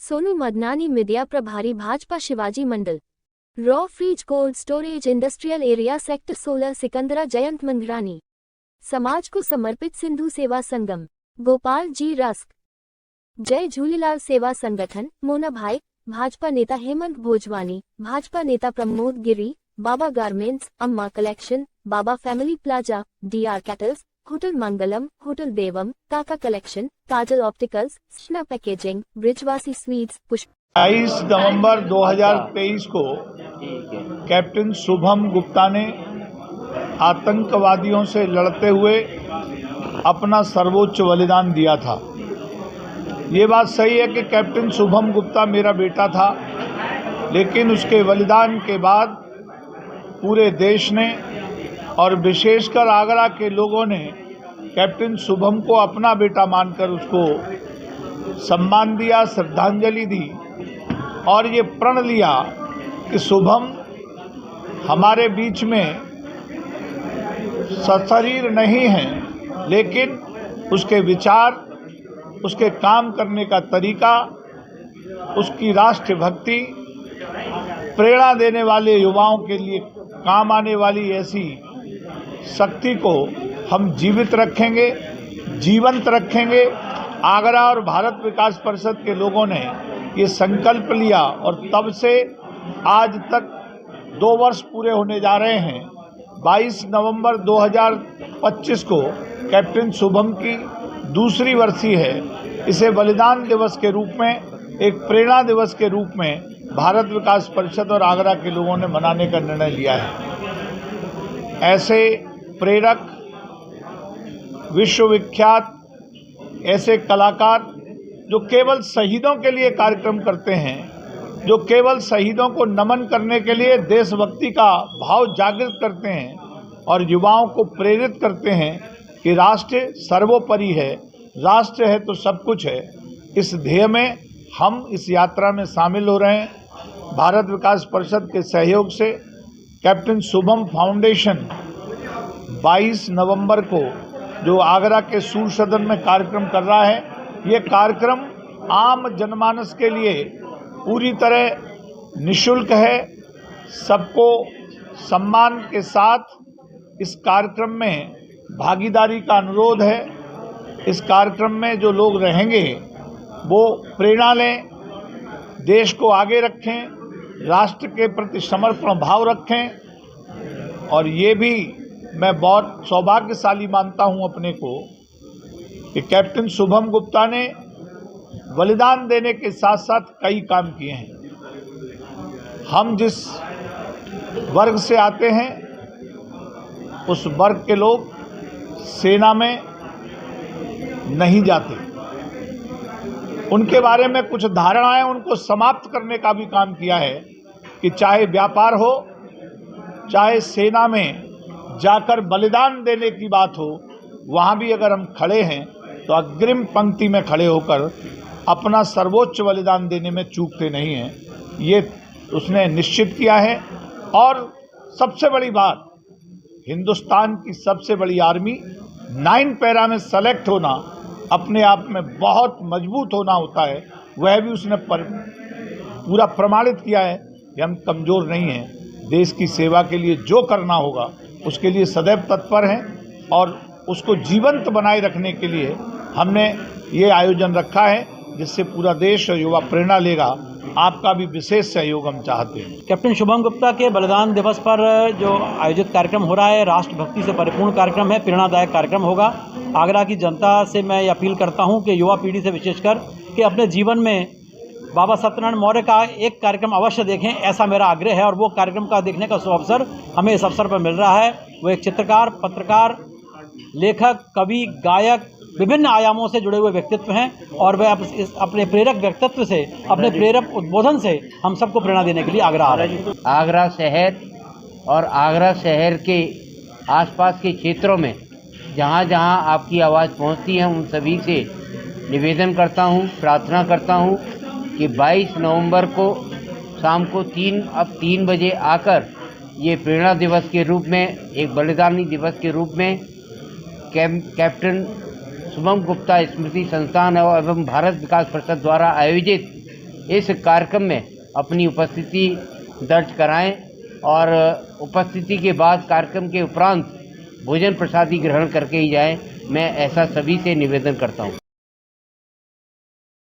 Sonu Madnani media प्रभारी Bhajpa Shivaji Mandal. Raw freeze cold storage industrial area sector 16 Sikandra Jayant Mangrani. समाज को समर्पित सिंधु सेवा संगम गोपाल जी रस्क। जय झूलेलाल सेवा संगठन मोना भाई। भाजपा नेता हेमंत भोजवानी। भाजपा नेता Pramod Giri. Baba garments, Amma collection, Baba family plaza, DR cattles, hotel Mangalam, hotel Devam, Kaka collection, Kajal opticals, स्ना पैकेजिंग, ब्रिजवासी स्वीट्स, पुष्प। 22 नवंबर 2023 को कैप्टन शुभम गुप्ता ने आतंकवादियों से लड़ते हुए अपना सर्वोच्च बलिदान दिया था। ये बात सही है कि कैप्टन शुभम गुप्ता मेरा बेटा था, लेकिन उसके बलिदान के बाद पूरे देश ने और विशेषकर आगरा के लोगों ने कैप्टन शुभम को अपना बेटा मानकर उसको सम्मान दिया, श्रद्धांजलि दी और ये प्रण लिया कि शुभम हमारे बीच में सशरीर नहीं है, लेकिन उसके विचार, उसके काम करने का तरीका, उसकी राष्ट्रभक्ति प्रेरणा देने वाले युवाओं के लिए काम आने वाली ऐसी शक्ति को हम जीवित रखेंगे, जीवंत रखेंगे। आगरा और भारत विकास परिषद के लोगों ने ये संकल्प लिया और तब से आज तक 2 वर्ष पूरे होने जा रहे हैं। 22 नवंबर 2025 को कैप्टन शुभम की दूसरी वर्षी है। इसे बलिदान दिवस के रूप में, एक प्रेरणा दिवस के रूप में भारत विकास परिषद और आगरा के लोगों ने मनाने का निर्णय लिया है। ऐसे प्रेरक, विश्वविख्यात ऐसे कलाकार जो केवल शहीदों के लिए कार्यक्रम करते हैं, जो केवल शहीदों को नमन करने के लिए देशभक्ति का भाव जागृत करते हैं और युवाओं को प्रेरित करते हैं कि राष्ट्र सर्वोपरि है, राष्ट्र है तो सब कुछ है। इस ध्येय में हम इस यात्रा में शामिल हो रहे हैं। भारत विकास परिषद के सहयोग से कैप्टन शुभम फाउंडेशन 22 नवंबर को जो आगरा के सूर्य सदन में कार्यक्रम कर रहा है, ये कार्यक्रम आम जनमानस के लिए पूरी तरह निःशुल्क है। सबको सम्मान के साथ इस कार्यक्रम में भागीदारी का अनुरोध है। इस कार्यक्रम में जो लोग रहेंगे वो प्रेरणा लें, देश को आगे रखें, राष्ट्र के प्रति समर्पण भाव रखें। और ये भी मैं बहुत सौभाग्यशाली मानता हूं अपने को कि कैप्टन शुभम गुप्ता ने बलिदान देने के साथ साथ कई काम किए हैं। हम जिस वर्ग से आते हैं उस वर्ग के लोग सेना में नहीं जाते। उनके बारे में कुछ धारणाएं उनको समाप्त करने का भी काम किया है कि चाहे व्यापार हो, चाहे सेना में जाकर बलिदान देने की बात हो, वहाँ भी अगर हम खड़े हैं तो अग्रिम पंक्ति में खड़े होकर अपना सर्वोच्च बलिदान देने में चूकते नहीं हैं। ये उसने निश्चित किया है। और सबसे बड़ी बात, हिंदुस्तान की सबसे बड़ी आर्मी 9 पैरा में सेलेक्ट होना अपने आप में बहुत मजबूत होना होता है। वह भी उसने पूरा प्रमाणित किया है कि हम कमज़ोर नहीं हैं। देश की सेवा के लिए जो करना होगा उसके लिए सदैव तत्पर हैं और उसको जीवंत बनाए रखने के लिए हमने ये आयोजन रखा है, जिससे पूरा देश और युवा प्रेरणा लेगा। आपका भी विशेष सहयोग हम चाहते हैं। कैप्टन शुभम गुप्ता के बलिदान दिवस पर जो आयोजित कार्यक्रम हो रहा है, राष्ट्रभक्ति से परिपूर्ण कार्यक्रम है, प्रेरणादायक कार्यक्रम होगा। आगरा की जनता से मैं ये अपील करता हूँ कि युवा पीढ़ी से विशेषकर कि अपने जीवन में बाबा सत्यनारायण मौर्य का एक कार्यक्रम अवश्य देखें, ऐसा मेरा आग्रह है। और वो कार्यक्रम का देखने का सुअवसर हमें इस अवसर पर मिल रहा है। वो एक चित्रकार, पत्रकार, लेखक, कवि, गायक, विभिन्न आयामों से जुड़े हुए व्यक्तित्व हैं और वे अपने प्रेरक व्यक्तित्व से, अपने प्रेरक उद्बोधन से हम सबको प्रेरणा देने के लिए आगरा आ रहे हैं। आगरा शहर और आगरा शहर के आसपास के क्षेत्रों में जहाँ जहाँ आपकी आवाज़ पहुँचती है, उन सभी से निवेदन करता हूँ, प्रार्थना करता हूँ कि 22 नवंबर को शाम को 3 बजे आकर ये प्रेरणा दिवस के रूप में, एक बलिदानी दिवस के रूप में कैप्टन शुभम गुप्ता स्मृति संस्थान एवं भारत विकास परिषद द्वारा आयोजित इस कार्यक्रम में अपनी उपस्थिति दर्ज कराएं और उपस्थिति के बाद कार्यक्रम के उपरांत भोजन प्रसादी ग्रहण करके ही जाएं। मैं ऐसा सभी से निवेदन करता हूं।